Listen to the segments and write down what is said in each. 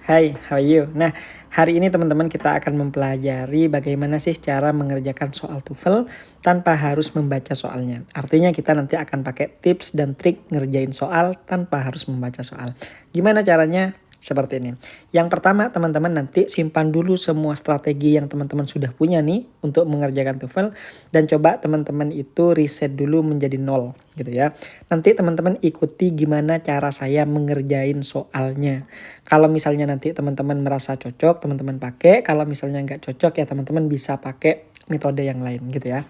Hai, how are you? Nah, hari ini teman-teman kita akan mempelajari bagaimana sih cara mengerjakan soal TOEFL tanpa harus membaca soalnya. Artinya kita nanti akan pakai tips dan trik ngerjain soal tanpa harus membaca soal. Gimana caranya? Seperti ini. Yang pertama teman-teman nanti simpan dulu semua strategi yang teman-teman sudah punya nih untuk mengerjakan TOEFL dan coba teman-teman itu reset dulu menjadi 0 gitu ya. Nanti teman-teman ikuti gimana cara saya mengerjain soalnya. Kalau misalnya nanti teman-teman merasa cocok, teman-teman pakai. Kalau misalnya nggak cocok ya teman-teman bisa pakai metode yang lain gitu ya.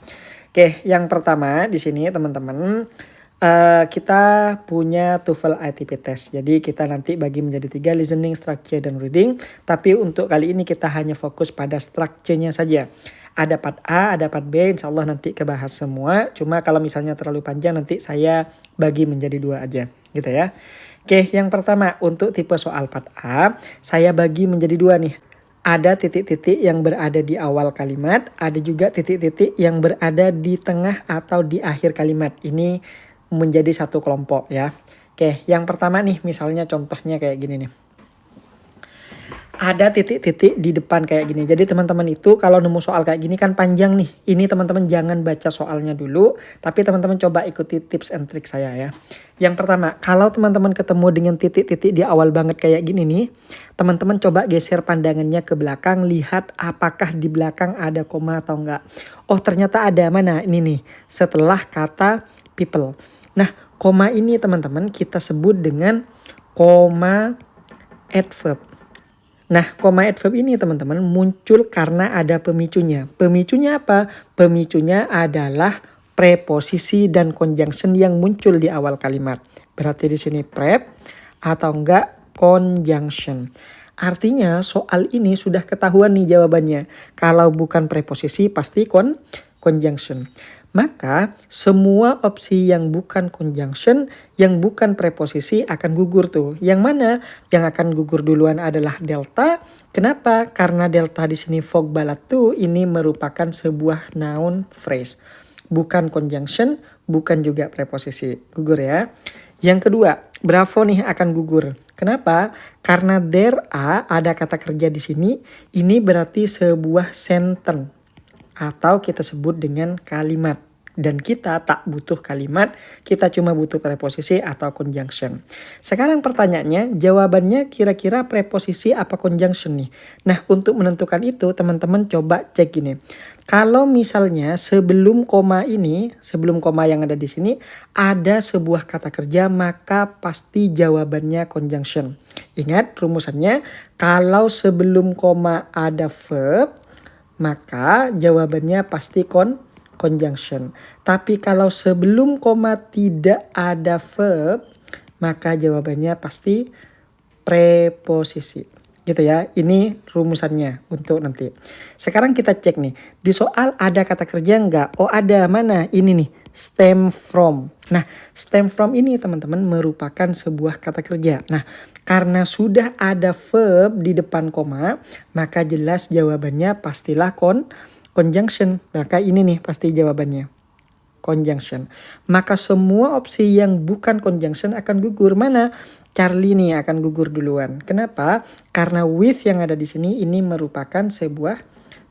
Oke, yang pertama di sini teman-teman kita punya TOEFL ITP test. Jadi kita nanti bagi menjadi 3, listening, structure, dan reading. Tapi untuk kali ini kita hanya fokus pada structure-nya saja. Ada part A, ada part B, insya Allah nanti kebahas semua. Cuma kalau misalnya terlalu panjang nanti saya bagi menjadi 2 aja gitu ya. Oke, yang pertama untuk tipe soal part A, saya bagi menjadi 2 nih. Ada titik-titik yang berada di awal kalimat, ada juga titik-titik yang berada di tengah atau di akhir kalimat. Ini menjadi satu kelompok ya. Oke, yang pertama nih misalnya contohnya kayak gini nih. Ada titik-titik di depan kayak gini. Jadi teman-teman itu kalau nemu soal kayak gini kan panjang nih. Ini teman-teman jangan baca soalnya dulu, tapi teman-teman coba ikuti tips and trick saya ya. Yang pertama, kalau teman-teman ketemu dengan titik-titik di awal banget kayak gini nih, teman-teman coba geser pandangannya ke belakang, lihat apakah di belakang ada koma atau enggak. Oh, ternyata ada. Mana? Ini nih, setelah kata people. Nah, koma ini teman-teman kita sebut dengan koma adverb. Nah, koma adverb ini teman-teman muncul karena ada pemicunya. Pemicunya apa? Pemicunya adalah preposisi dan conjunction yang muncul di awal kalimat. Berarti di sini prep atau enggak conjunction. Artinya soal ini sudah ketahuan nih jawabannya. Kalau bukan preposisi pasti conjunction. Maka semua opsi yang bukan conjunction, yang bukan preposisi akan gugur tuh. Yang mana? Yang akan gugur duluan adalah delta. Kenapa? Karena delta di sini fog balat tuh ini merupakan sebuah noun phrase. Bukan conjunction, bukan juga preposisi. Gugur ya. Yang kedua, bravo nih akan gugur. Kenapa? Karena there ada kata kerja di sini. Ini berarti sebuah sentence. Atau kita sebut dengan kalimat. Dan kita tak butuh kalimat, kita cuma butuh preposisi atau conjunction. Sekarang pertanyaannya, jawabannya kira-kira preposisi apa conjunction nih? Nah, untuk menentukan itu teman-teman coba cek gini. Kalau misalnya sebelum koma ini, sebelum koma yang ada di sini, ada sebuah kata kerja, maka pasti jawabannya conjunction. Ingat rumusannya, kalau sebelum koma ada verb, maka jawabannya pasti conjunction. Tapi kalau sebelum koma tidak ada verb, maka jawabannya pasti preposisi. Gitu ya, ini rumusannya untuk nanti. Sekarang kita cek nih, di soal ada kata kerja enggak? Oh ada, mana? Ini nih, stem from. Nah, stem from ini teman-teman merupakan sebuah kata kerja. Nah, karena sudah ada verb di depan koma, maka jelas jawabannya pastilah conjunction. Maka ini nih pasti jawabannya. Conjunction. Maka semua opsi yang bukan conjunction akan gugur. Mana? Charlie nih akan gugur duluan. Kenapa? Karena with yang ada di sini ini merupakan sebuah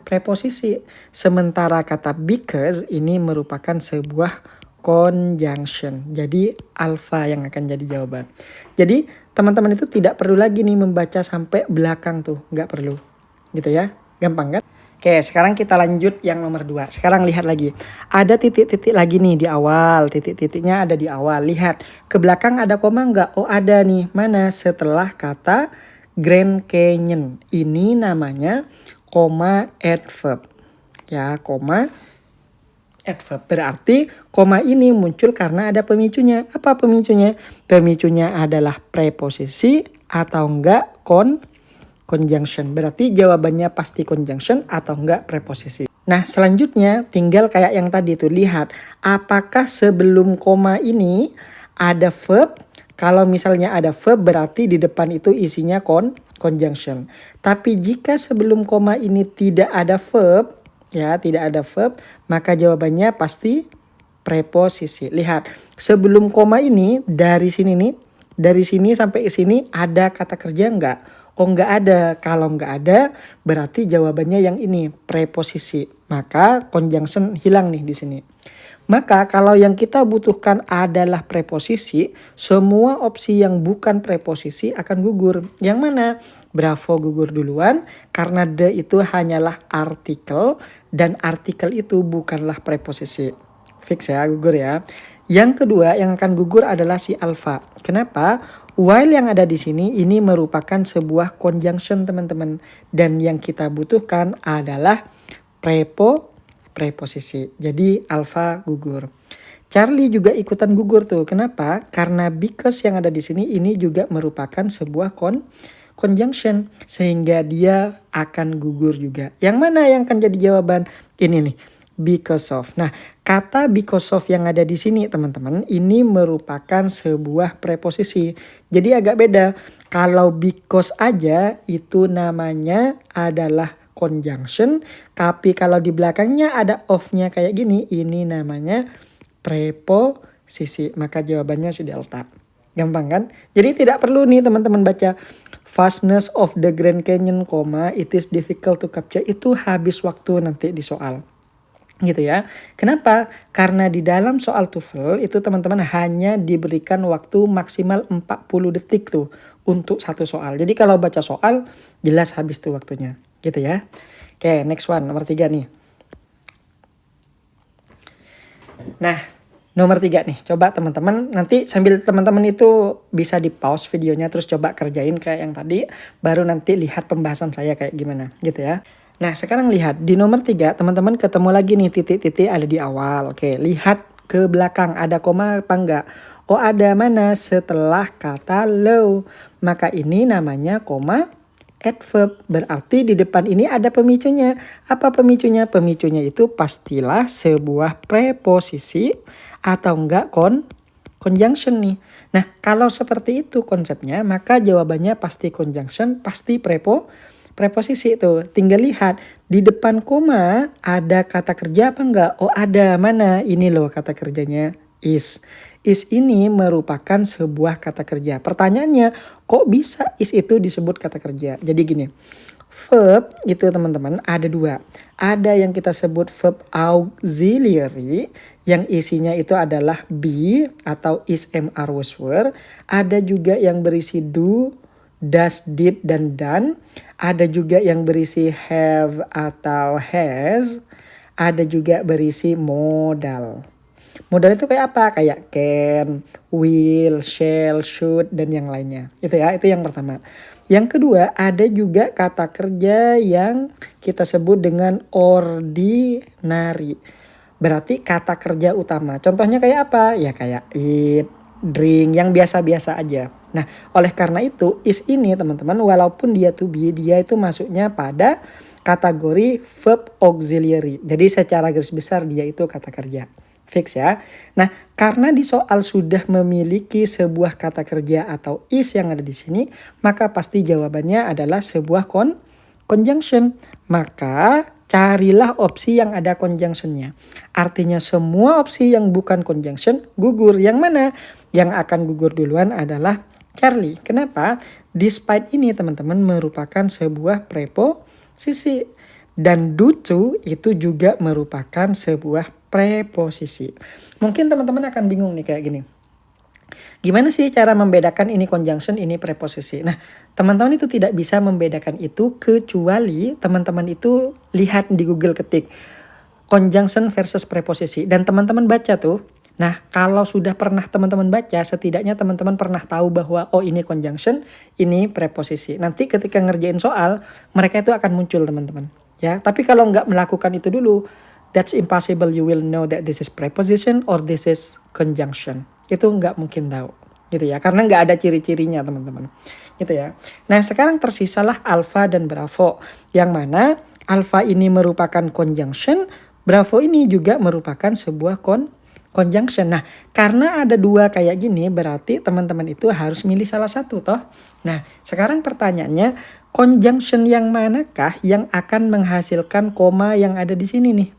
preposisi. Sementara kata because ini merupakan sebuah conjunction. Jadi alpha yang akan jadi jawaban. Jadi teman-teman itu tidak perlu lagi nih membaca sampai belakang tuh. Nggak perlu. Gitu ya. Gampang kan? Oke, sekarang kita lanjut yang nomor 2. Sekarang lihat lagi. Ada titik-titik lagi nih di awal. Titik-titiknya ada di awal. Lihat, ke belakang ada koma nggak? Oh ada nih. Mana? Setelah kata Grand Canyon. Ini namanya koma adverb. Ya, koma adverb. Berarti koma ini muncul karena ada pemicunya. Apa pemicunya? Pemicunya adalah preposisi atau enggak conjunction. Berarti jawabannya pasti conjunction atau enggak preposisi. Nah, selanjutnya tinggal kayak yang tadi tuh. Lihat, apakah sebelum koma ini ada verb? Kalau misalnya ada verb berarti di depan itu isinya conjunction. Tapi jika sebelum koma ini tidak ada verb, ya tidak ada verb, maka jawabannya pasti preposisi. Lihat, sebelum koma ini dari sini nih, dari sini sampai ke sini ada kata kerja enggak? Oh nggak ada. Kalau nggak ada berarti jawabannya yang ini, preposisi. Maka conjunction hilang nih di sini. Maka kalau yang kita butuhkan adalah preposisi, semua opsi yang bukan preposisi akan gugur. Yang mana? Bravo gugur duluan karena the itu hanyalah artikel dan artikel itu bukanlah preposisi. Fix ya, gugur ya. Yang kedua yang akan gugur adalah si alpha. Kenapa? While yang ada di sini ini merupakan sebuah conjunction teman-teman. Dan yang kita butuhkan adalah preposisi. Jadi alpha gugur. Charlie juga ikutan gugur tuh. Kenapa? Karena because yang ada di sini ini juga merupakan sebuah conjunction sehingga dia akan gugur juga. Yang mana yang akan jadi jawaban? Ini nih. Because of. Nah, kata because of yang ada di sini teman-teman ini merupakan sebuah preposisi. Jadi agak beda. Kalau because aja itu namanya adalah conjunction, tapi kalau di belakangnya ada of-nya kayak gini, ini namanya preposisi. Maka jawabannya si delta. Gampang kan? Jadi tidak perlu nih teman-teman baca vastness of the Grand Canyon, it is difficult to capture. Itu habis waktu nanti di soal. Gitu ya. Kenapa? Karena di dalam soal TOEFL itu teman-teman hanya diberikan waktu maksimal 40 detik tuh untuk satu soal. Jadi kalau baca soal jelas habis tuh waktunya. Gitu ya. Oke, next one, nomor 3 nih. Nah, nomor 3 nih. Coba teman-teman nanti sambil teman-teman itu bisa di pause videonya terus coba kerjain kayak yang tadi. Baru nanti lihat pembahasan saya kayak gimana. Gitu ya. Nah, sekarang lihat di nomor 3 teman-teman ketemu lagi nih titik-titik ada di awal. Oke, lihat ke belakang ada koma apa enggak? Oh, ada mana setelah kata low. Maka ini namanya koma adverb. Berarti di depan ini ada pemicunya. Apa pemicunya? Pemicunya itu pastilah sebuah preposisi atau enggak conjunction nih. Nah, kalau seperti itu konsepnya, maka jawabannya pasti conjunction, pasti preposisi itu. Tinggal lihat di depan koma ada kata kerja apa enggak? Oh ada, mana? Ini loh kata kerjanya is. Is ini merupakan sebuah kata kerja. Pertanyaannya kok bisa is itu disebut kata kerja? Jadi gini, verb itu teman-teman ada dua. Ada yang kita sebut verb auxiliary yang isinya itu adalah be atau is, am, are, was, were. Ada juga yang berisi do, does, did, dan done. Ada juga yang berisi have atau has. Ada juga berisi modal. Modal itu kayak apa? Kayak can, will, shall, should, dan yang lainnya. Itu ya, itu yang pertama. Yang kedua, ada juga kata kerja yang kita sebut dengan ordinary. Berarti kata kerja utama. Contohnya kayak apa? Ya kayak eat, drink, yang biasa-biasa aja. Nah, oleh karena itu is ini teman-teman walaupun dia to be, dia itu masuknya pada kategori verb auxiliary. Jadi secara garis besar dia itu kata kerja. Fix ya. Nah, karena di soal sudah memiliki sebuah kata kerja atau is yang ada di sini, maka pasti jawabannya adalah sebuah conjunction. Maka carilah opsi yang ada conjunctionnya. Artinya semua opsi yang bukan conjunction gugur. Yang mana? Yang akan gugur duluan adalah Charlie. Kenapa? Despite ini teman-teman merupakan sebuah preposisi. Dan due to itu juga merupakan sebuah preposisi. Mungkin teman-teman akan bingung nih kayak gini. Gimana sih cara membedakan ini conjunction, ini preposisi? Nah, teman-teman itu tidak bisa membedakan itu kecuali teman-teman itu lihat di Google ketik conjunction versus preposisi. Dan teman-teman baca tuh. Nah, kalau sudah pernah teman-teman baca, setidaknya teman-teman pernah tahu bahwa oh ini conjunction, ini preposisi. Nanti ketika ngerjain soal, mereka itu akan muncul teman-teman. Ya, tapi kalau nggak melakukan itu dulu, that's impossible. You will know that this is preposition or this is conjunction. Itu nggak mungkin tahu. Gitu ya. Karena nggak ada ciri-cirinya teman-teman. Gitu ya. Nah sekarang tersisalah alpha dan bravo. Yang mana alpha ini merupakan conjunction. Bravo ini juga merupakan sebuah conjunction. Nah karena ada dua kayak gini berarti teman-teman itu harus milih salah satu toh. Nah sekarang pertanyaannya conjunction yang manakah yang akan menghasilkan koma yang ada di sini nih?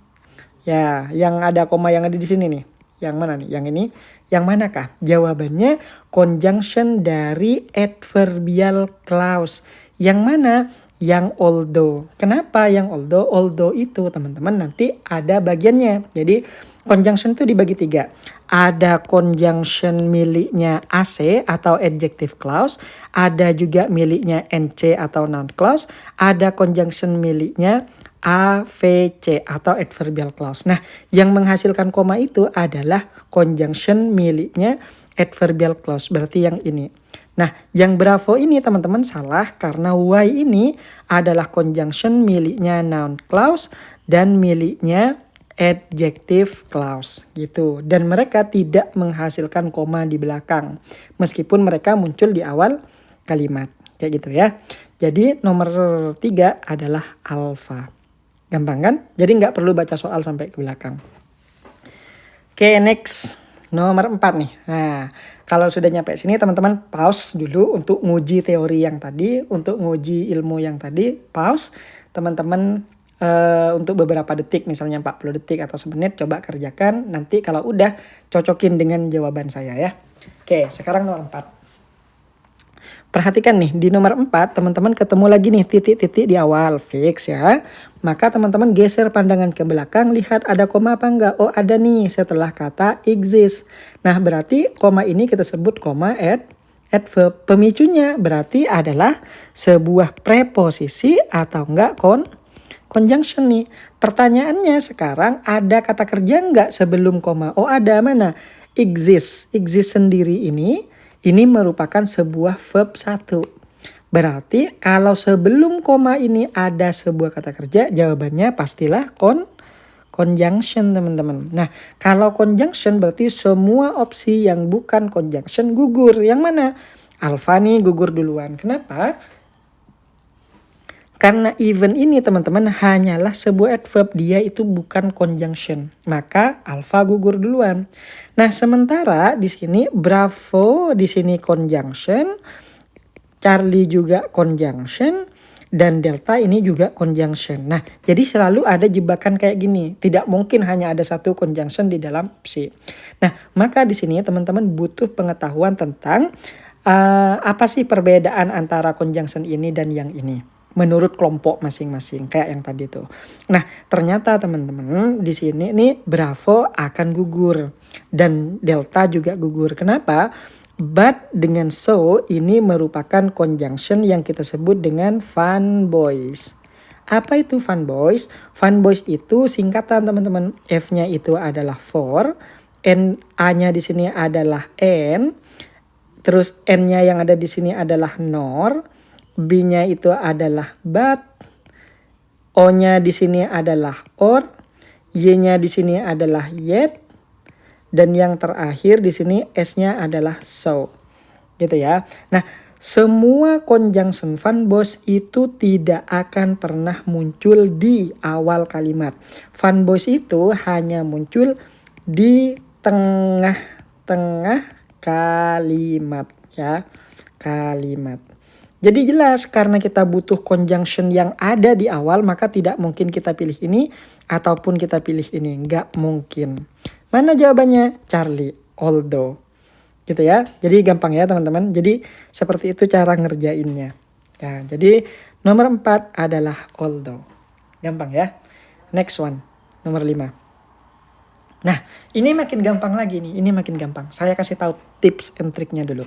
Ya, yang ada koma yang ada di sini nih. Yang mana nih? Yang ini. Yang manakah? Jawabannya conjunction dari adverbial clause. Yang mana? Yang although. Kenapa yang although? Although itu teman-teman nanti ada bagiannya. Jadi conjunction itu dibagi 3. Ada conjunction miliknya AC atau adjective clause. Ada juga miliknya NC atau noun clause. Ada conjunction miliknya AVC atau adverbial clause. Nah, yang menghasilkan koma itu adalah conjunction miliknya adverbial clause. Berarti yang ini. Nah, yang bravo ini teman-teman salah karena Y ini adalah conjunction miliknya noun clause dan miliknya adjective clause gitu. Dan mereka tidak menghasilkan koma di belakang meskipun mereka muncul di awal kalimat. Kayak gitu ya. Jadi nomor 3 adalah alpha. Gampang kan? Jadi nggak perlu baca soal sampai ke belakang. Oke, next. Nomor 4 nih. Nah, kalau sudah nyampe sini teman-teman pause dulu untuk nguji teori yang tadi, untuk nguji ilmu yang tadi, pause. Teman-teman untuk beberapa detik, misalnya 40 detik atau semenit, coba kerjakan. Nanti kalau udah, cocokin dengan jawaban saya ya. Oke, sekarang nomor 4. Perhatikan nih, di nomor 4 teman-teman ketemu lagi nih titik-titik di awal, fix ya. Maka teman-teman geser pandangan ke belakang, lihat ada koma apa enggak? Oh ada nih setelah kata exist. Nah berarti koma ini kita sebut koma adverb. Pemicunya berarti adalah sebuah preposisi atau enggak conjunction nih. Pertanyaannya sekarang ada kata kerja enggak sebelum koma? Oh ada, mana? Exist. Exist sendiri ini merupakan sebuah verb 1. Berarti kalau sebelum koma ini ada sebuah kata kerja, jawabannya pastilah conjunction teman-teman. Nah, kalau conjunction berarti semua opsi yang bukan conjunction gugur. Yang mana? Alpha nih gugur duluan. Kenapa? Karena even ini teman-teman hanyalah sebuah adverb, dia itu bukan conjunction. Maka alpha gugur duluan. Nah, sementara di sini Bravo di sini conjunction, Charlie juga conjunction, dan Delta ini juga conjunction. Nah, jadi selalu ada jebakan kayak gini. Tidak mungkin hanya ada satu conjunction di dalam opsi. Nah, maka di sini teman-teman butuh pengetahuan tentang apa sih perbedaan antara conjunction ini dan yang ini. Menurut kelompok masing-masing kayak yang tadi tuh. Nah, ternyata teman-teman di sini nih Bravo akan gugur dan Delta juga gugur. Kenapa? But dengan so ini merupakan conjunction yang kita sebut dengan fun boys. Apa itu fun boys? Fun boys itu singkatan teman-teman. F-nya itu adalah for, A-nya di sini adalah and, terus N-nya yang ada di sini adalah nor, B-nya itu adalah but, O-nya di sini adalah or, Y-nya di sini adalah yet, dan yang terakhir di sini S-nya adalah so. Gitu ya. Nah, semua conjunction fun boys itu tidak akan pernah muncul di awal kalimat. Fun boys itu hanya muncul di tengah-tengah kalimat ya. Kalimat. Jadi jelas karena kita butuh conjunction yang ada di awal, maka tidak mungkin kita pilih ini ataupun kita pilih ini. Nggak mungkin. Mana jawabannya? Charlie, although. Gitu ya. Jadi gampang ya teman-teman. Jadi seperti itu cara ngerjainnya. Ya, jadi nomor 4 adalah although. Gampang ya. Next one. Nomor 5. Nah, ini makin gampang lagi nih. Ini makin gampang. Saya kasih tahu tips and triknya dulu.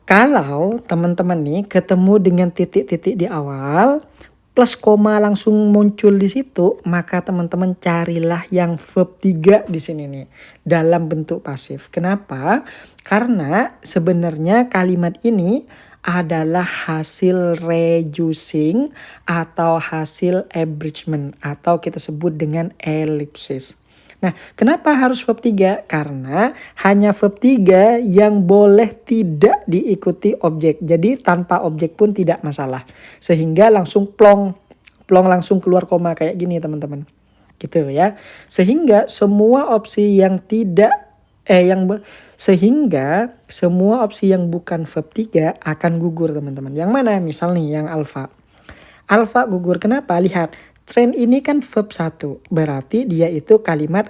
Kalau teman-teman nih ketemu dengan titik-titik di awal, plus koma langsung muncul di situ, maka teman-teman carilah yang verb 3 di sini nih, dalam bentuk pasif. Kenapa? Karena sebenarnya kalimat ini adalah hasil reducing atau hasil abridgment atau kita sebut dengan elipsis. Nah, kenapa harus verb 3? Karena hanya verb 3 yang boleh tidak diikuti objek. Jadi tanpa objek pun tidak masalah. Sehingga langsung plong langsung keluar koma kayak gini teman-teman. Gitu ya. Sehingga semua opsi yang sehingga semua opsi yang bukan verb 3 akan gugur teman-teman. Yang mana? Misal nih yang alpha. Alpha gugur kenapa? Lihat. Train ini kan verb 1, berarti dia itu kalimat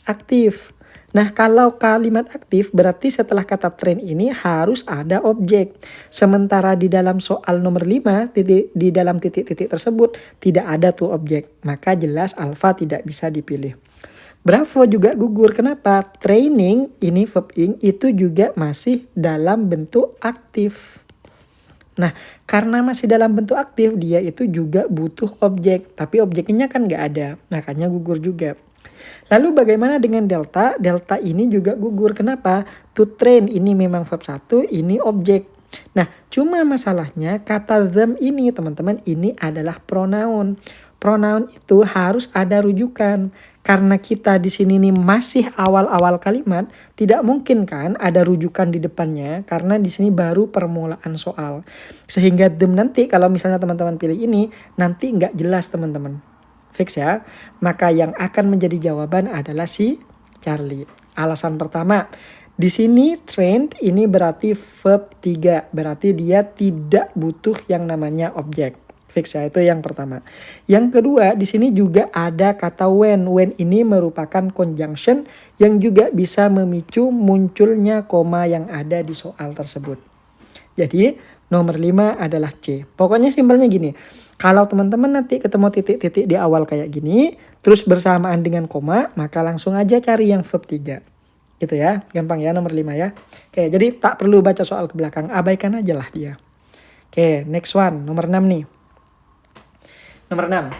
aktif. Nah, kalau kalimat aktif berarti setelah kata train ini harus ada objek. Sementara di dalam soal nomor 5, di dalam titik-titik tersebut tidak ada tuh objek. Maka jelas alfa tidak bisa dipilih. Bravo juga gugur. Kenapa? Training, ini verb ing, itu juga masih dalam bentuk aktif. Nah, karena masih dalam bentuk aktif, dia itu juga butuh objek. Tapi objeknya kan nggak ada, makanya gugur juga. Lalu bagaimana dengan delta? Delta ini juga gugur. Kenapa? To train ini memang verb 1, ini objek. Nah, cuma masalahnya kata them ini teman-teman, ini adalah pronoun. Pronoun itu harus ada rujukan. Karena kita di sini nih masih awal-awal kalimat, tidak mungkin kan ada rujukan di depannya karena di sini baru permulaan soal. Sehingga them nanti kalau misalnya teman-teman pilih ini, nanti nggak jelas teman-teman. Fix ya. Maka yang akan menjadi jawaban adalah si Charlie. Alasan pertama, di sini trained ini berarti verb 3, berarti dia tidak butuh yang namanya objek. Fix ya, itu yang pertama. Yang kedua, di sini juga ada kata when. When ini merupakan conjunction yang juga bisa memicu munculnya koma yang ada di soal tersebut. Jadi, nomor 5 adalah C. Pokoknya simpelnya gini. Kalau teman-teman nanti ketemu titik-titik di awal kayak gini, terus bersamaan dengan koma, maka langsung aja cari yang verb 3. Gitu ya, gampang ya nomor 5 ya. Oke, jadi tak perlu baca soal ke belakang, abaikan aja lah dia. Oke, next one, nomor 6 nih. Nomor 6,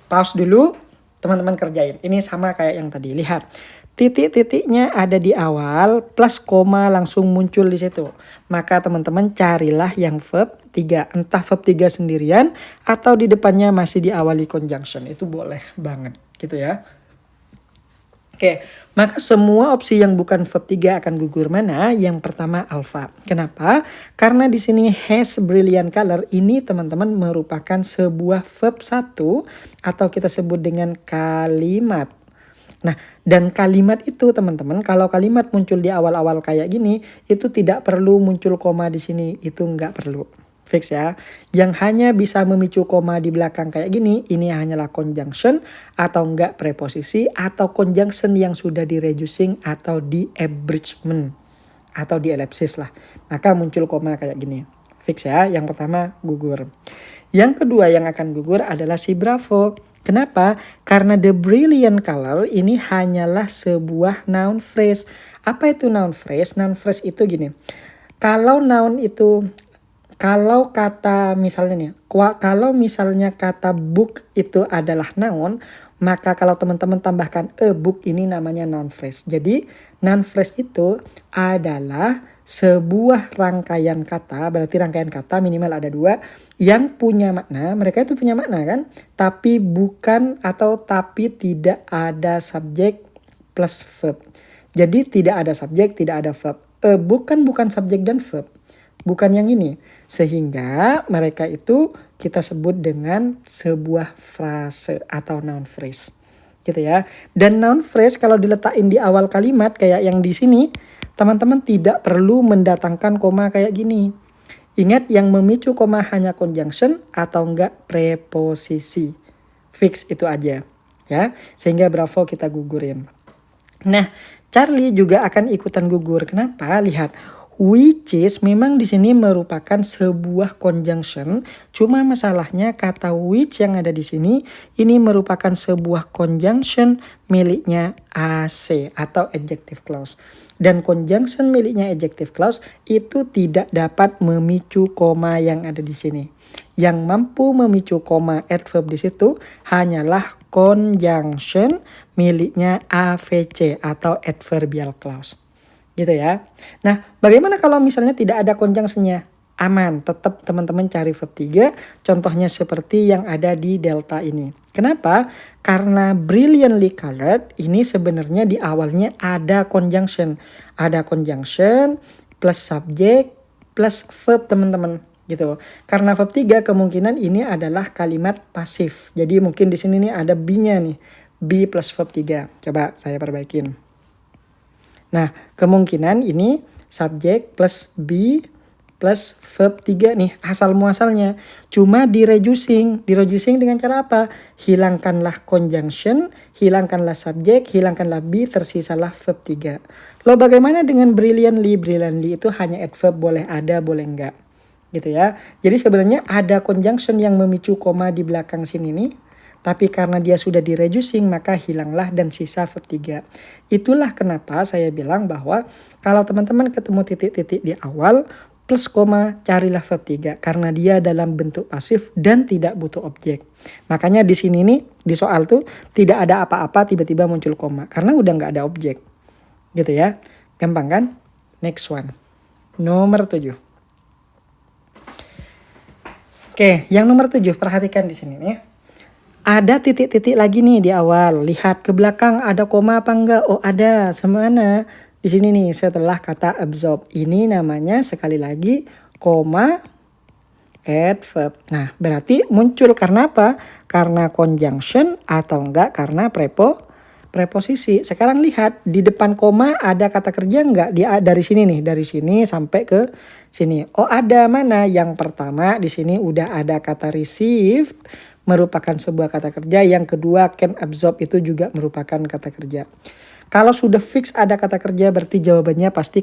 pause dulu, teman-teman kerjain. Ini sama kayak yang tadi, lihat. Titik-titiknya ada di awal, plus koma langsung muncul di situ. Maka teman-teman carilah yang verb 3. Entah verb 3 sendirian, atau di depannya masih diawali conjunction. Itu boleh banget, gitu ya. Oke, maka semua opsi yang bukan verb 3 akan gugur. Mana? Yang pertama alpha. Kenapa? Karena di sini has brilliant color ini teman-teman merupakan sebuah verb 1 atau kita sebut dengan kalimat. Nah, dan kalimat itu teman-teman, kalau kalimat muncul di awal-awal kayak gini, itu tidak perlu muncul koma di sini, itu nggak perlu. Fix ya. Yang hanya bisa memicu koma di belakang kayak gini, ini hanyalah conjunction atau enggak preposisi atau conjunction yang sudah di reducing atau di abridgment atau di ellipsis lah. Maka muncul koma kayak gini. Fix ya. Yang pertama gugur. Yang kedua yang akan gugur adalah si bravo. Kenapa? Karena the brilliant color ini hanyalah sebuah noun phrase. Apa itu noun phrase? Noun phrase itu gini. Kalau kata misalnya nih, kalau misalnya kata book itu adalah noun, maka kalau teman-teman tambahkan a book ini namanya noun phrase. Jadi noun phrase itu adalah sebuah rangkaian kata, berarti rangkaian kata minimal ada 2 yang punya makna, mereka itu punya makna kan, tapi bukan atau tapi tidak ada subjek plus verb. Jadi tidak ada subjek, tidak ada verb. A book kan bukan subjek dan verb. Bukan yang ini. Sehingga mereka itu kita sebut dengan sebuah frase atau noun phrase. Gitu ya. Dan noun phrase kalau diletakin di awal kalimat kayak yang di sini, teman-teman tidak perlu mendatangkan koma kayak gini. Ingat yang memicu koma hanya conjunction atau enggak preposisi. Fix itu aja. Ya. Sehingga bravo kita gugurin. Nah, Charlie juga akan ikutan gugur. Kenapa? Lihat. Which is memang di sini merupakan sebuah conjunction, cuma masalahnya kata which yang ada di sini ini merupakan sebuah conjunction miliknya AC atau adjective clause. Dan conjunction miliknya adjective clause itu tidak dapat memicu koma yang ada di sini. Yang mampu memicu koma adverb di situ hanyalah conjunction miliknya AVC atau adverbial clause. Gitu ya. Nah, bagaimana kalau misalnya tidak ada conjunction-nya? Aman, tetap teman-teman cari verb 3, contohnya seperti yang ada di delta ini. Kenapa? Karena brilliantly colored ini sebenarnya di awalnya ada conjunction. Ada conjunction plus subject plus verb teman-teman. Gitu. Karena verb 3 kemungkinan ini adalah kalimat pasif. Jadi mungkin di sini nih ada be-nya nih. Be plus verb 3. Coba saya perbaikin. Nah, kemungkinan ini subjek plus be plus verb 3 nih, asal muasalnya. Cuma di reducing dengan cara apa? Hilangkanlah conjunction, hilangkanlah subjek, hilangkanlah be, tersisalah verb 3. Lo bagaimana dengan brilliantly? Brilliantly itu hanya adverb, boleh ada, boleh enggak. Gitu ya. Jadi sebenarnya ada conjunction yang memicu koma di belakang sini nih. Tapi karena dia sudah di reducing, maka hilanglah dan sisa verb 3. Itulah kenapa saya bilang bahwa kalau teman-teman ketemu titik-titik di awal, plus koma, carilah verb 3. Karena dia dalam bentuk pasif dan tidak butuh objek. Makanya di sini nih, di soal tuh tidak ada apa-apa tiba-tiba muncul koma. Karena udah nggak ada objek. Gitu ya. Gampang kan? Next one. Nomor 7. Oke, yang nomor 7, perhatikan di sini nih. Ada titik-titik lagi nih di awal. Lihat ke belakang ada koma apa enggak? Oh ada, semana? Di sini nih setelah kata absorb. Ini namanya sekali lagi koma adverb. Nah berarti muncul karena apa? Karena conjunction atau enggak karena preposisi. Sekarang lihat di depan koma ada kata kerja enggak? Dia dari sini nih, dari sini sampai ke sini. Oh ada, mana? Yang pertama di sini udah ada kata receive, merupakan sebuah kata kerja. Yang kedua can absorb itu juga merupakan kata kerja. Kalau sudah fix ada kata kerja berarti jawabannya pasti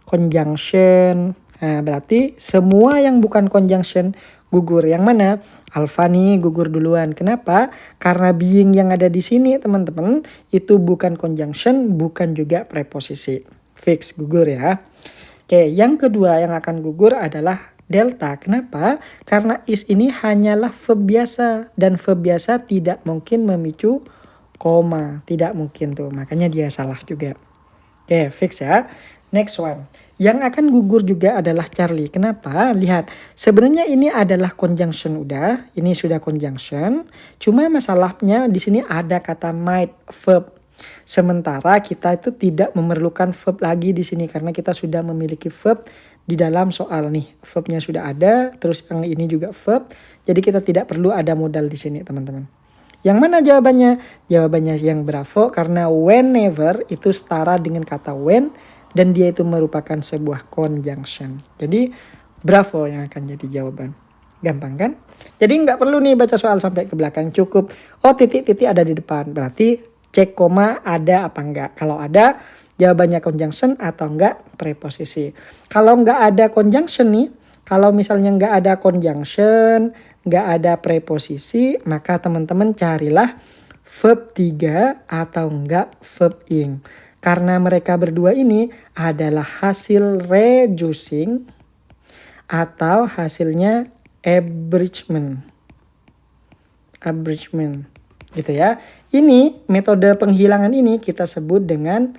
conjunction. Nah berarti semua yang bukan conjunction gugur. Yang mana? Alfa nih gugur duluan. Kenapa? Karena being yang ada di sini teman-teman itu bukan conjunction, bukan juga preposisi. Fix gugur ya. Oke, yang kedua yang akan gugur adalah delta. Kenapa? Karena is ini hanyalah verb biasa. Dan verb biasa tidak mungkin memicu koma. Tidak mungkin tuh. Makanya dia salah juga. Oke, fix ya. Next one. Yang akan gugur juga adalah Charlie. Kenapa? Lihat. Sebenarnya ini adalah conjunction udah. Ini sudah conjunction. Cuma masalahnya di sini ada kata might verb. Sementara kita itu tidak memerlukan verb lagi di sini. Karena kita sudah memiliki verb di dalam soal nih. Verbnya sudah ada, terus yang ini juga verb. Jadi kita tidak perlu ada modal di sini teman-teman. Yang mana jawabannya? Jawabannya yang bravo karena whenever itu setara dengan kata when dan dia itu merupakan sebuah conjunction. Jadi bravo yang akan jadi jawaban. Gampang kan? Jadi nggak perlu nih baca soal sampai ke belakang, cukup. Oh titik-titik ada di depan, berarti cek koma ada apa enggak. Kalau ada, jawabannya conjunction atau enggak preposisi. Kalau enggak ada conjunction nih, kalau misalnya enggak ada conjunction, enggak ada preposisi, maka teman-teman carilah verb 3 atau enggak verb ing. Karena mereka berdua ini adalah hasil reducing atau hasilnya abridgment. Abridgment. Gitu ya. Ini metode penghilangan ini kita sebut dengan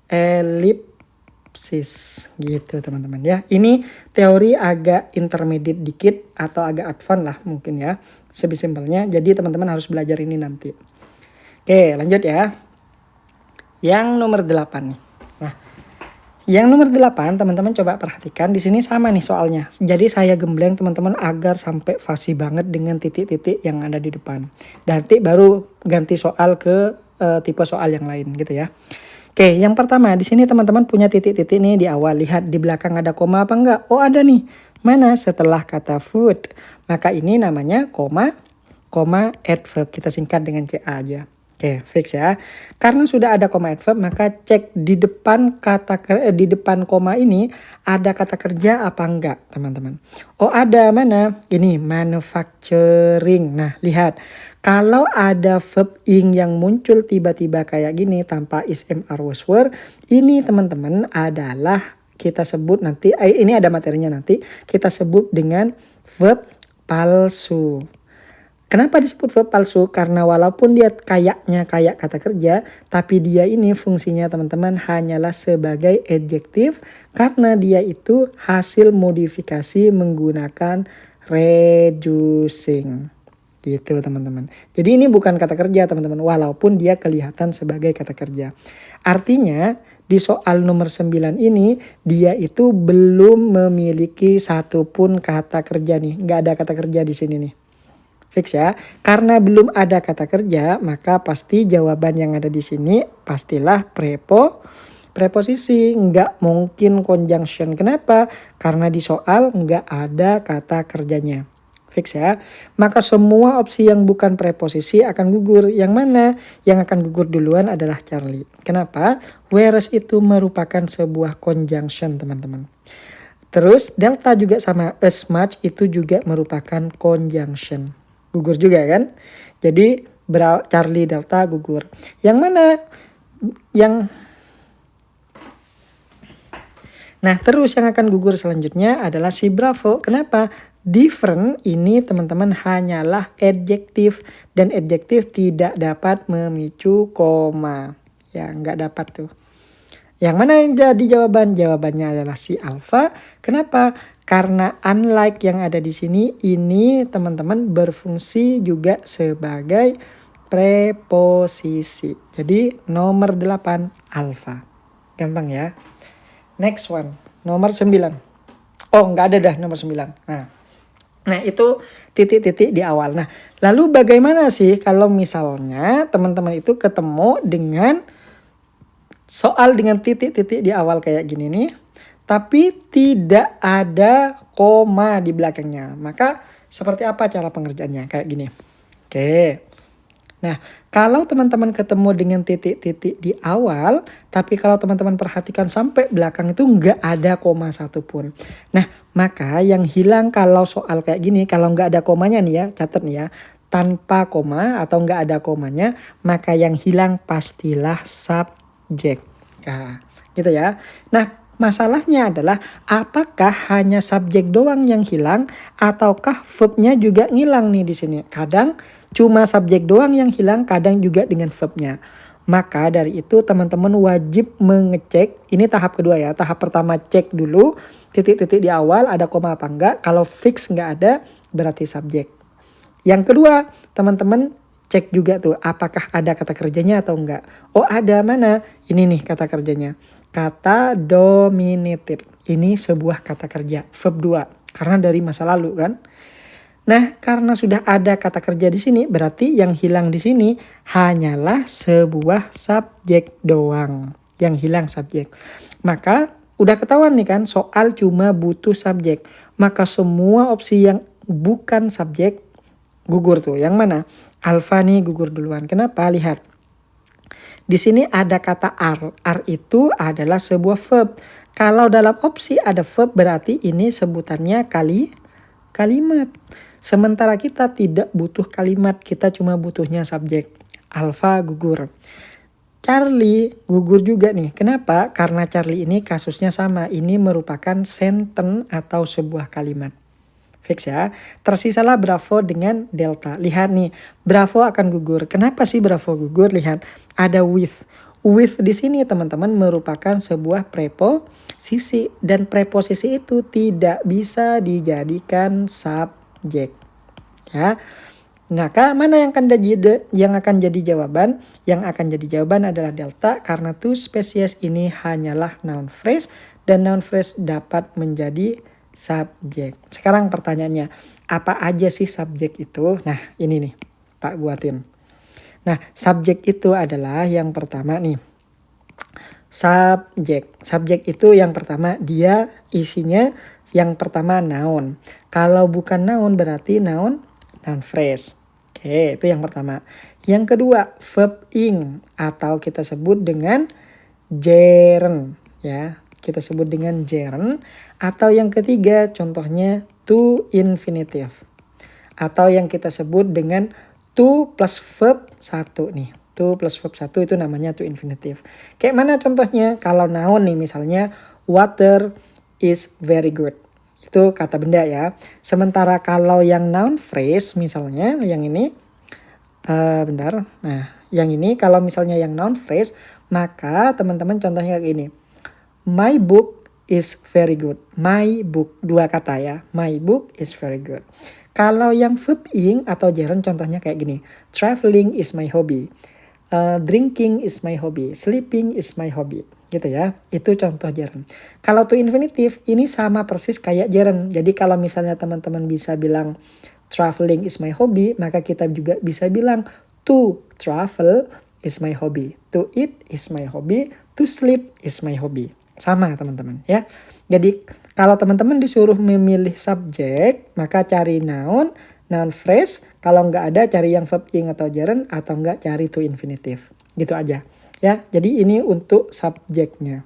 ellipsis gitu teman-teman ya. Ini teori agak intermediate dikit atau agak advance lah mungkin ya. Simpelnya. Jadi teman-teman harus belajar ini nanti. Oke, lanjut ya. Yang nomor 8 nih. Nah, yang nomor 8 teman-teman coba perhatikan di sini sama nih soalnya. Jadi saya gembleng teman-teman agar sampai fasih banget dengan titik-titik yang ada di depan. Nanti baru ganti soal ke tipe soal yang lain gitu ya. Oke, yang pertama di sini teman-teman punya titik-titik nih di awal. Lihat di belakang ada koma apa enggak? Oh ada nih. Mana? Setelah kata food. Maka ini namanya koma adverb. Kita singkat dengan CA aja. Oke, fix ya. Karena sudah ada koma adverb, maka cek di depan di depan koma ini ada kata kerja apa enggak, teman-teman. Oh, ada, mana? Ini manufacturing. Nah, lihat. Kalau ada verb ing yang muncul tiba-tiba kayak gini tanpa is, am, are, was, were, ini teman-teman adalah kita sebut nanti, ini ada materinya nanti, kita sebut dengan verb palsu. Kenapa disebut verb palsu? Karena walaupun dia kayaknya kayak kata kerja, tapi dia ini fungsinya teman-teman hanyalah sebagai adjektif karena dia itu hasil modifikasi menggunakan reducing. Gitu teman-teman. Jadi ini bukan kata kerja teman-teman, walaupun dia kelihatan sebagai kata kerja. Artinya di soal nomor 9 ini dia itu belum memiliki satupun kata kerja nih. Nggak ada kata kerja di sini nih. Fix ya. Karena belum ada kata kerja, maka pasti jawaban yang ada di sini pastilah preposisi, nggak mungkin conjunction. Kenapa? Karena di soal nggak ada kata kerjanya. Fix ya. Maka semua opsi yang bukan preposisi akan gugur. Yang mana? Yang akan gugur duluan adalah Charlie. Kenapa? Whereas itu merupakan sebuah conjunction, teman-teman. Terus delta juga sama, as much itu juga merupakan conjunction. Gugur juga kan? Jadi Charlie delta gugur. Yang mana? Nah, terus yang akan gugur selanjutnya adalah si Bravo. Kenapa? Different ini teman-teman hanyalah adjektif, dan adjektif tidak dapat memicu koma. Ya, nggak dapat tuh. Yang mana yang jadi jawaban? Jawabannya adalah si alpha. Kenapa? Karena unlike yang ada di sini, ini teman-teman berfungsi juga sebagai preposisi. Jadi nomor 8 alpha. Gampang ya. Next one, nomor 9. Oh, nggak ada dah nomor 9. Nah, itu titik-titik di awal. Nah, lalu bagaimana sih kalau misalnya teman-teman itu ketemu dengan soal dengan titik-titik di awal kayak gini nih, tapi tidak ada koma di belakangnya. Maka seperti apa cara pengerjaannya? Kayak gini. Oke. Nah, kalau teman-teman ketemu dengan titik-titik di awal, tapi kalau teman-teman perhatikan sampai belakang itu nggak ada koma satupun. Nah, maka yang hilang kalau soal kayak gini, kalau nggak ada komanya nih ya, catat nih ya, tanpa koma atau nggak ada komanya, maka yang hilang pastilah subjek. Nah, gitu ya. Nah, masalahnya adalah apakah hanya subjek doang yang hilang ataukah verbnya juga ngilang nih di sini. Kadang cuma subjek doang yang hilang, kadang juga dengan verbnya. Maka dari itu teman-teman wajib mengecek, ini tahap kedua ya. Tahap pertama cek dulu titik-titik di awal ada koma apa enggak. Kalau fix enggak ada berarti subjek. Yang kedua teman-teman cek juga tuh apakah ada kata kerjanya atau enggak. Oh ada, mana? Ini nih kata kerjanya. Kata dominated. Ini sebuah kata kerja. Verb 2. Karena dari masa lalu kan. Nah karena sudah ada kata kerja di sini berarti yang hilang di sini hanyalah sebuah subjek doang. Yang hilang subjek. Maka udah ketahuan nih kan soal cuma butuh subjek. Maka semua opsi yang bukan subjek gugur tuh. Yang mana? Alpha nih gugur duluan. Kenapa? Lihat. Di sini ada kata are. Are itu adalah sebuah verb. Kalau dalam opsi ada verb berarti ini sebutannya kalimat. Sementara kita tidak butuh kalimat. Kita cuma butuhnya subjek. Alpha gugur. Charlie gugur juga nih. Kenapa? Karena Charlie ini kasusnya sama. Ini merupakan sentence atau sebuah kalimat. Fix ya. Tersisalah Bravo dengan delta. Lihat nih, Bravo akan gugur. Kenapa sih Bravo gugur? Lihat, ada with. With di sini teman-teman merupakan sebuah preposisi, dan preposisi itu tidak bisa dijadikan subjek. Ya. Nah, mana yang akan jadi jawaban? Yang akan jadi jawaban adalah delta, karena tuh spesies ini hanyalah noun phrase, dan noun phrase dapat menjadi subjek. Sekarang pertanyaannya, apa aja sih subjek itu? Nah, ini nih, tak buatin. Nah, subjek itu adalah yang pertama nih. Subjek. Subjek itu yang pertama dia isinya yang pertama noun. Kalau bukan noun berarti noun phrase. Oke, itu yang pertama. Yang kedua, verb ing atau kita sebut dengan gerund ya. Kita sebut dengan gerund. Atau yang ketiga contohnya to infinitive. Atau yang kita sebut dengan to plus verb 1 nih. To plus verb 1 itu namanya to infinitive. Kayak mana contohnya? Kalau noun nih misalnya water is very good. Itu kata benda ya. Sementara kalau yang noun phrase misalnya yang ini. Bentar. Nah yang ini kalau misalnya yang noun phrase maka teman-teman contohnya kayak gini. My book is very good. My book, 2 kata ya. My book is very good. Kalau yang verb ing atau gerund contohnya kayak gini. Traveling is my hobby. Drinking is my hobby. Sleeping is my hobby. Gitu ya. Itu contoh gerund. Kalau to infinitive ini sama persis kayak gerund. Jadi kalau misalnya teman-teman bisa bilang traveling is my hobby, maka kita juga bisa bilang to travel is my hobby. To eat is my hobby. To sleep is my hobby. Sama teman-teman ya. Jadi kalau teman-teman disuruh memilih subjek, maka cari noun phrase. Kalau nggak ada cari yang verb ing atau gerund, atau nggak cari to infinitive. Gitu aja ya. Jadi ini untuk subjeknya.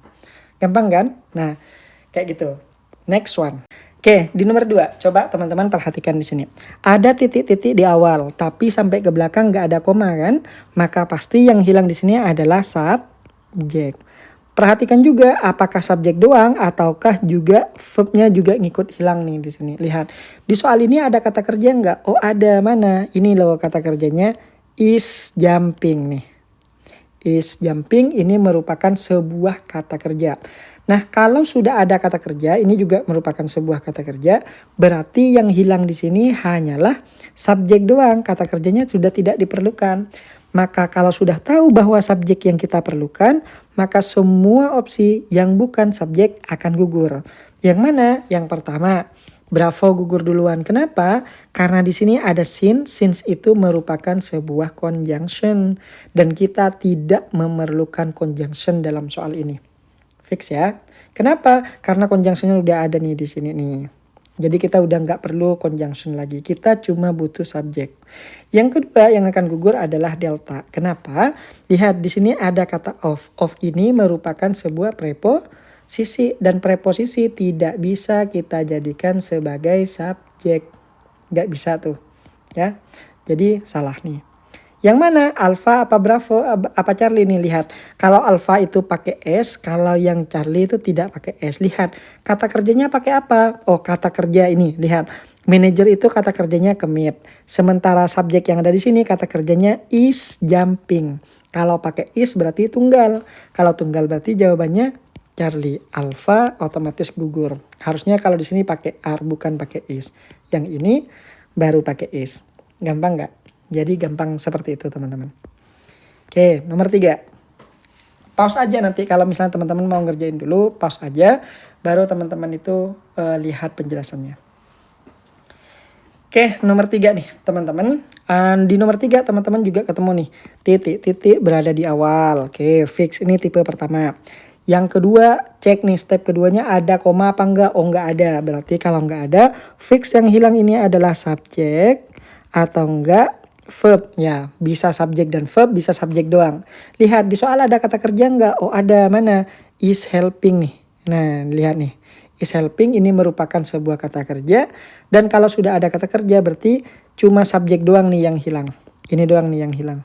Gampang kan? Nah, kayak gitu. Next one. Oke, di nomor 2, coba teman-teman perhatikan di sini. Ada titik-titik di awal, tapi sampai ke belakang nggak ada koma kan? Maka pasti yang hilang di sini adalah subjek. Perhatikan juga apakah subjek doang ataukah juga verbnya juga ngikut hilang nih di sini. Lihat, di soal ini ada kata kerja nggak? Oh ada, mana? Ini loh kata kerjanya is jumping nih. Is jumping ini merupakan sebuah kata kerja. Nah kalau sudah ada kata kerja, ini juga merupakan sebuah kata kerja, berarti yang hilang di sini hanyalah subjek doang. Kata kerjanya sudah tidak diperlukan. Maka kalau sudah tahu bahwa subjek yang kita perlukan, maka semua opsi yang bukan subjek akan gugur. Yang mana? Yang pertama, Bravo gugur duluan. Kenapa? Karena di sini ada since. Since itu merupakan sebuah conjunction. Dan kita tidak memerlukan conjunction dalam soal ini. Fix ya. Kenapa? Karena conjunctionnya udah ada nih di sini nih. Jadi kita udah nggak perlu conjunction lagi. Kita cuma butuh subjek. Yang kedua yang akan gugur adalah delta. Kenapa? Lihat di sini ada kata of. Of ini merupakan sebuah preposisi. Dan preposisi tidak bisa kita jadikan sebagai subjek. Nggak bisa tuh. Ya. Jadi salah nih. Yang mana? Alpha apa Bravo apa Charlie nih, lihat. Kalau Alpha itu pakai S, kalau yang Charlie itu tidak pakai S. Lihat, kata kerjanya pakai apa? Oh, kata kerja ini, lihat. Manager itu kata kerjanya commit. Sementara subjek yang ada di sini kata kerjanya is jumping. Kalau pakai is berarti tunggal. Kalau tunggal berarti jawabannya Charlie. Alpha otomatis gugur. Harusnya kalau di sini pakai are bukan pakai is. Yang ini baru pakai is. Gampang nggak? Jadi gampang seperti itu teman-teman. Oke, nomor 3. Pause aja nanti kalau misalnya teman-teman mau ngerjain dulu, pause aja. Baru teman-teman itu lihat penjelasannya. Oke, nomor 3 nih teman-teman. Di nomor 3 teman-teman juga ketemu nih. Titik-titik berada di awal. Oke, fix ini tipe pertama. Yang kedua, cek nih step keduanya ada koma apa enggak. Oh enggak ada. Berarti kalau enggak ada, fix yang hilang ini adalah subjek atau enggak verb. Ya, bisa subjek dan verb, bisa subjek doang. Lihat di soal ada kata kerja enggak? Oh ada, mana? Is helping nih. Nah lihat nih, is helping ini merupakan sebuah kata kerja. Dan kalau sudah ada kata kerja berarti cuma subjek doang nih yang hilang. Ini doang nih yang hilang.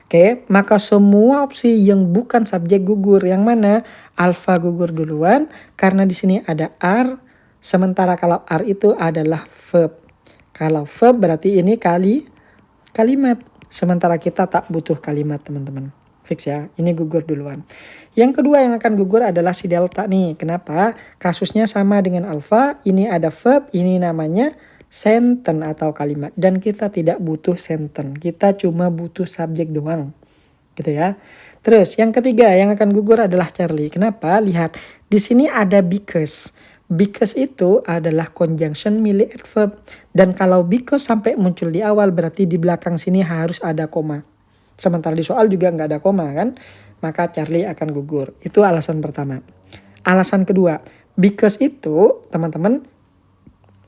Oke, maka semua opsi yang bukan subjek gugur. Yang mana? Alpha gugur duluan karena di sini ada are. Sementara kalau are itu adalah verb. Kalau verb berarti ini kalimat. Sementara kita tak butuh kalimat teman-teman. Fix ya, ini gugur duluan. Yang kedua yang akan gugur adalah si delta nih. Kenapa? Kasusnya sama dengan alpha. Ini ada verb, ini namanya sentence atau kalimat. Dan kita tidak butuh sentence. Kita cuma butuh subjek doang. Gitu ya. Terus yang ketiga yang akan gugur adalah Charlie. Kenapa? Lihat, di sini ada because. Because itu adalah conjunction milik adverb. Dan kalau because sampai muncul di awal berarti di belakang sini harus ada koma. Sementara di soal juga nggak ada koma kan. Maka Charlie akan gugur. Itu alasan pertama. Alasan kedua. Because itu teman-teman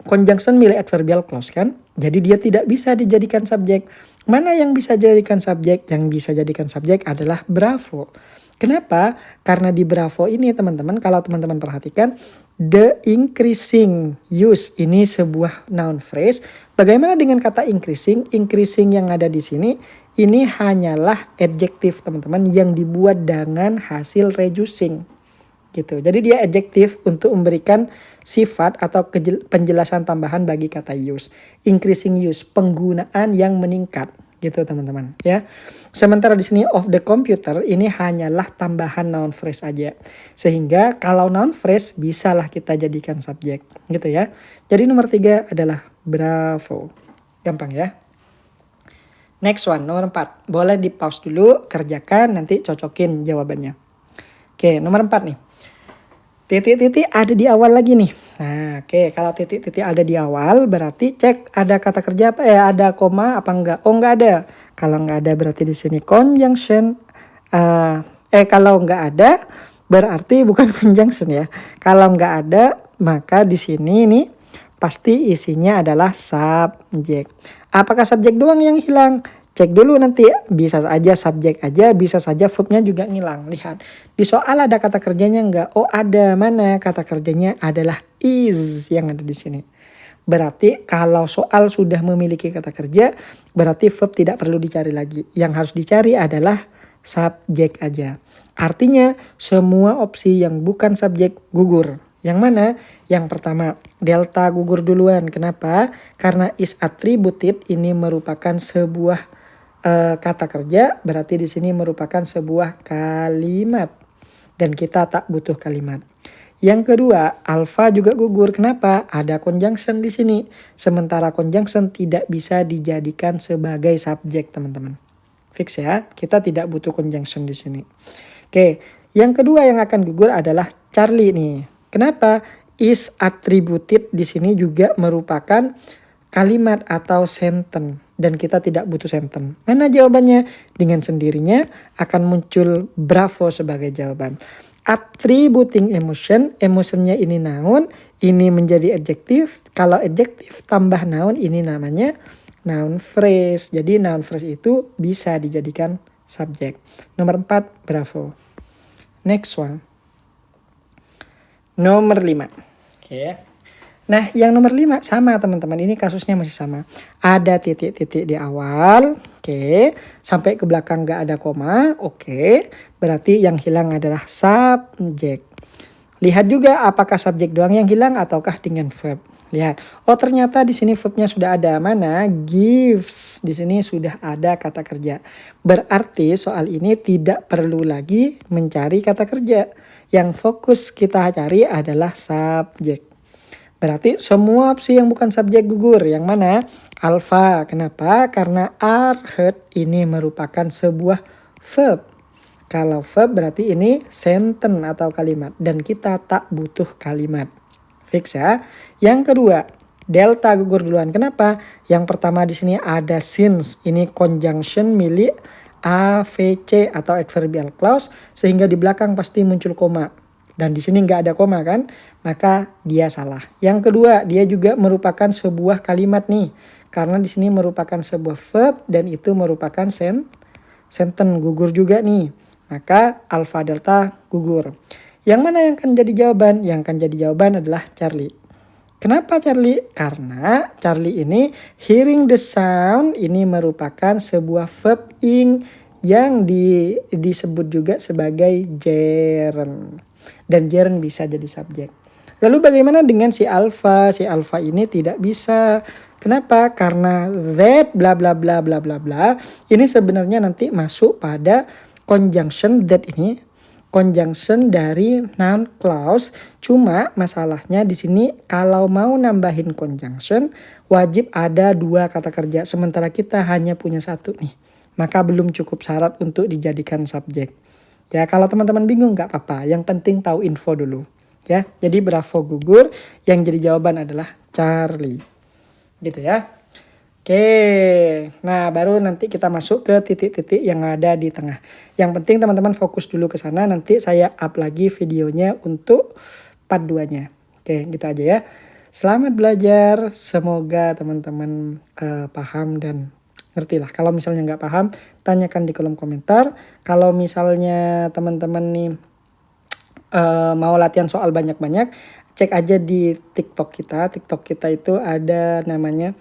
conjunction milik adverbial clause kan. Jadi dia tidak bisa dijadikan subjek. Mana yang bisa dijadikan subjek? Yang bisa jadikan subjek adalah Bravo. Kenapa? Karena di Bravo ini teman-teman, kalau teman-teman perhatikan, the increasing use ini sebuah noun phrase. Bagaimana dengan kata increasing? Increasing yang ada di sini, ini hanyalah adjektif teman-teman yang dibuat dengan hasil reducing. Gitu. Jadi dia adjektif untuk memberikan sifat atau penjelasan tambahan bagi kata use. Increasing use, penggunaan yang meningkat. Gitu teman-teman ya. Sementara di sini of the computer ini hanyalah tambahan noun phrase aja. Sehingga kalau noun phrase bisalah kita jadikan subjek gitu ya. Jadi nomor 3 adalah Bravo. Gampang ya. Next one, nomor 4. Boleh di pause dulu, kerjakan nanti cocokin jawabannya. Oke, nomor 4 nih. Titik-titik ada di awal lagi nih. Nah, oke, kalau titik-titik ada di awal berarti cek ada kata kerja apa ada koma apa enggak? Oh, enggak ada. Kalau enggak ada berarti di sini conjunction. Kalau enggak ada berarti bukan conjunction ya. Kalau enggak ada maka di sini nih pasti isinya adalah subjek. Apakah subjek doang yang hilang? Cek dulu nanti, bisa saja subjek aja, bisa saja verbnya juga ngilang. Lihat, di soal ada kata kerjanya enggak? Oh ada, mana kata kerjanya adalah is yang ada di sini. Berarti kalau soal sudah memiliki kata kerja, berarti verb tidak perlu dicari lagi. Yang harus dicari adalah subjek aja. Artinya semua opsi yang bukan subjek gugur. Yang mana? Yang pertama, delta gugur duluan. Kenapa? Karena is attributed ini merupakan sebuah kata kerja, berarti di sini merupakan sebuah kalimat dan kita tak butuh kalimat. Yang kedua, alfa juga gugur. Kenapa? Ada conjunction di sini. Sementara conjunction tidak bisa dijadikan sebagai subjek, teman-teman. Fix ya, kita tidak butuh conjunction di sini. Oke, yang kedua yang akan gugur adalah Charlie nih. Kenapa? Is attributed di sini juga merupakan kalimat atau sentence dan kita tidak butuh sentence. Mana jawabannya? Dengan sendirinya akan muncul bravo sebagai jawaban. Attributing emotion, emotionnya ini noun, ini menjadi adjektif. Kalau adjektif tambah noun, ini namanya noun phrase. Jadi noun phrase itu bisa dijadikan subjek. Nomor 4, bravo. Next one. Nomor 5. Oke. Nah, yang nomor 5 sama teman-teman. Ini kasusnya masih sama. Ada titik-titik di awal. Oke. Sampai ke belakang gak ada koma. Oke. Berarti yang hilang adalah subjek. Lihat juga apakah subjek doang yang hilang ataukah dengan verb. Lihat. Oh, ternyata di sini verbnya sudah ada. Mana? Gives. Di sini sudah ada kata kerja. Berarti soal ini tidak perlu lagi mencari kata kerja. Yang fokus kita cari adalah subjek. Berarti semua opsi yang bukan subjek gugur. Yang mana? Alfa. Kenapa? Karena are heard ini merupakan sebuah verb. Kalau verb berarti ini sentence atau kalimat. Dan kita tak butuh kalimat. Fix ya. Yang kedua, delta gugur duluan. Kenapa? Yang pertama di sini ada since. Ini conjunction milik AVC atau adverbial clause. Sehingga di belakang pasti muncul koma. Dan di sini nggak ada koma kan, maka dia salah. Yang kedua, dia juga merupakan sebuah kalimat nih. Karena di sini merupakan sebuah verb dan itu merupakan sentence gugur juga nih. Maka alfa delta gugur. Yang mana yang akan jadi jawaban? Yang akan jadi jawaban adalah Charlie. Kenapa Charlie? Karena Charlie ini hearing the sound ini merupakan sebuah verb yang disebut juga sebagai gerund. Dan gerund bisa jadi subjek. Lalu bagaimana dengan si alfa? Si alfa ini tidak bisa. Kenapa? Karena that bla bla bla bla bla bla ini sebenarnya nanti masuk pada conjunction that ini. Conjunction dari noun clause. Cuma masalahnya di sini kalau mau nambahin conjunction wajib ada 2 kata kerja. Sementara kita hanya punya 1 nih. Maka belum cukup syarat untuk dijadikan subjek. Ya, kalau teman-teman bingung nggak apa-apa. Yang penting tahu info dulu. Ya, jadi bravo gugur. Yang jadi jawaban adalah Charlie. Gitu ya. Oke. Nah, baru nanti kita masuk ke titik-titik yang ada di tengah. Yang penting teman-teman fokus dulu ke sana. Nanti saya up lagi videonya untuk part 2-nya. Oke, gitu aja ya. Selamat belajar. Semoga teman-teman paham dan ngerti lah. Kalau misalnya nggak paham, tanyakan di kolom komentar. Kalau misalnya teman-teman nih mau latihan soal banyak-banyak, cek aja di TikTok kita. TikTok kita itu ada namanya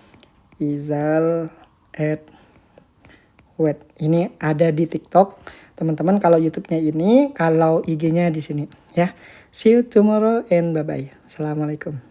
Izal Edward. Ini ada di TikTok. Teman-teman kalau YouTube-nya ini, kalau IG-nya di sini ya. See you tomorrow and bye-bye. Assalamualaikum.